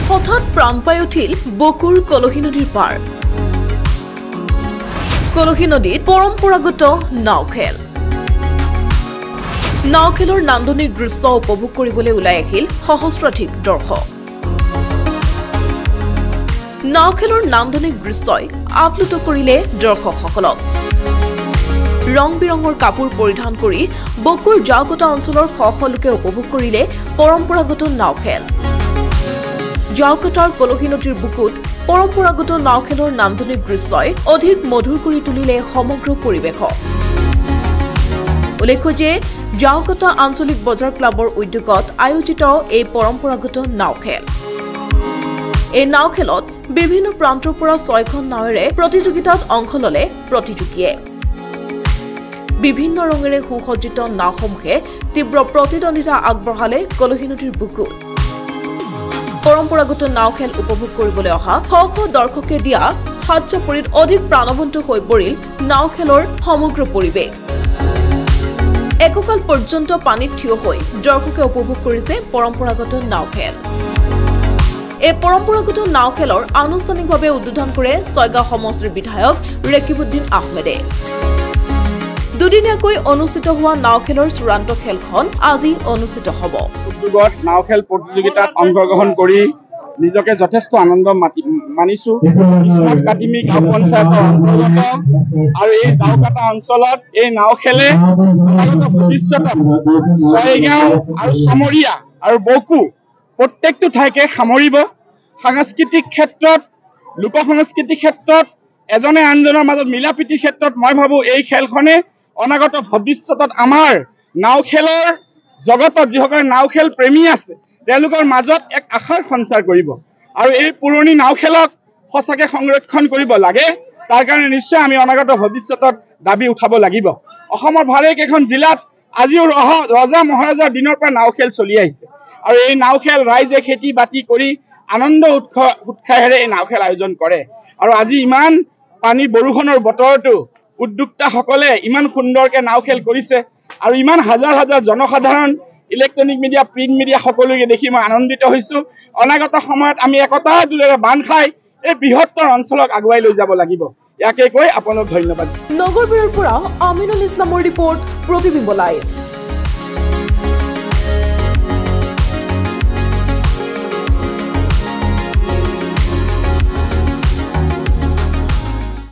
হঠাৎ প্ৰাণ পাই উঠিল বকুৰ কলহী নদীৰ পাৰ। কলহী নদীত পৰম্পৰাগত নাও খেল। নাও খেলৰ নান্দনিক দৃশ্য উপভোগ কৰিবলৈ ওলাই আহিল সহস্ৰাধিক দৰ্শক। নাও খেলৰ নান্দনিক দৃশ্যই আপ্লুত কৰিলে দৰ্শকসকলক। ৰং বিৰঙৰ কাপোৰ পৰিধান কৰি বকুৰ জাওকটা অঞ্চলৰ শ শ লোকে উপভোগ কৰিলে পৰম্পৰাগত নাও খেল। জাওকটাৰ কলহী নদীৰ বুকুত পৰম্পৰাগত নাও খেলৰ নান্দনিক দৃশ্যই অধিক মধুৰ কৰি তুলিলে সমগ্ৰ পৰিৱেশক। উল্লেখ্য যে জাওকটা আঞ্চলিক বজাৰ ক্লাবৰ উদ্যোগত আয়োজিত এই পৰম্পৰাগত নাও খেল। এই নাও খেলত বিভিন্ন প্ৰান্তৰ পৰা 6খন নাৱেৰে প্ৰতিযোগিতাত অংশ ললে প্ৰতিযোগীয়ে। বিভিন্ন ৰঙেৰে সুসজ্জিত নাওসমূহে তীব্ৰ প্ৰতিদ্বন্দ্বিতা আগবঢ়ালে কলহী নদীৰ বুকুত। পৰম্পৰাগত নাও খেল উপভোগ কৰিবলৈ অহা শ শ দৰ্শকে দিয়া হাত চাপৰিত অধিক প্ৰাণৱন্ত হৈ পৰিল নাও খেলৰ সমগ্ৰ পৰিৱেশ। এককাল পৰ্যন্ত পানীত থিয় হৈ দৰ্শকে উপভোগ কৰিছে পৰম্পৰাগত নাও খেল। এই পৰম্পৰাগত নাও খেলৰ আনুষ্ঠানিকভাৱে উদ্বোধন কৰে ছয়গাঁও সমষ্টিৰ বিধায়ক ৰেকিবুদ্দিন আহমেদে। দুদিনীয়াকৈ অনুষ্ঠিত হোৱা নাও খেলৰ চূড়ান্ত খেলখন আজি অনুষ্ঠিত হ'ব। উদ্যোগত নাও খেল প্ৰতিযোগিতাত অংশগ্ৰহণ কৰি নিজকে যথেষ্ট আনন্দ মানিছো। স্মাৰ্ট কাটিমি গাঁও পঞ্চায়তৰ অন্তৰ্গত আৰু এই জাওকটা অঞ্চলত এই নাও খেলে ভৱিষ্যতত ছয়গাঁও আৰু চমৰীয়া আৰু বকু প্ৰত্যেকটো ঠাইকে সামৰিব। সাংস্কৃতিক ক্ষেত্ৰত, লোক সংস্কৃতিৰ ক্ষেত্ৰত, এজনে আনজনৰ মাজত মিলা প্ৰীতিৰ ক্ষেত্ৰত মই ভাবো এই খেলখনে অনাগত ভৱিষ্যতত আমাৰ নাও খেলৰ জগতত যিসকলে নাও খেল প্ৰেমী আছে তেওঁলোকৰ মাজত এক আশাৰ সঞ্চাৰ কৰিব আৰু এই পুৰণি নাও খেলক সঁচাকে সংৰক্ষণ কৰিব লাগে। তাৰ কাৰণে নিশ্চয় আমি অনাগত ভৱিষ্যতত দাবী উঠাব লাগিব। অসমৰ ভালেকেইখন জিলাত আজিও ৰজা মহাৰাজাৰ দিনৰ পৰা নাও খেল চলি আহিছে আৰু এই নাও খেল ৰাইজে খেতি বাতি কৰি আনন্দ উৎসাহেৰে এই নাও খেল আয়োজন কৰে। আৰু আজি ইমান পানী বৰষুণৰ বতৰতো উদ্যোক্তাসকলে ইমান সুন্দৰকে নাও খেল কৰিছে আৰু ইমান হাজাৰ হাজাৰ জনসাধাৰণ, ইলেক্ট্ৰনিক মিডিয়া, প্ৰিণ্ট মিডিয়া সকলোকে দেখি মই আনন্দিত হৈছো। অনাগত সময়ত আমি একতাৰ দোলেৰে বান্ধ খাই এই বৃহত্তৰ অঞ্চলক আগুৱাই লৈ যাব লাগিব। ইয়াকে কৈ আপোনাক ধন্যবাদ। নগৰবীৰৰ পৰা আমিনুল ইছলামৰ ৰিপৰ্ট, প্ৰতিবিম্ব লাইভ।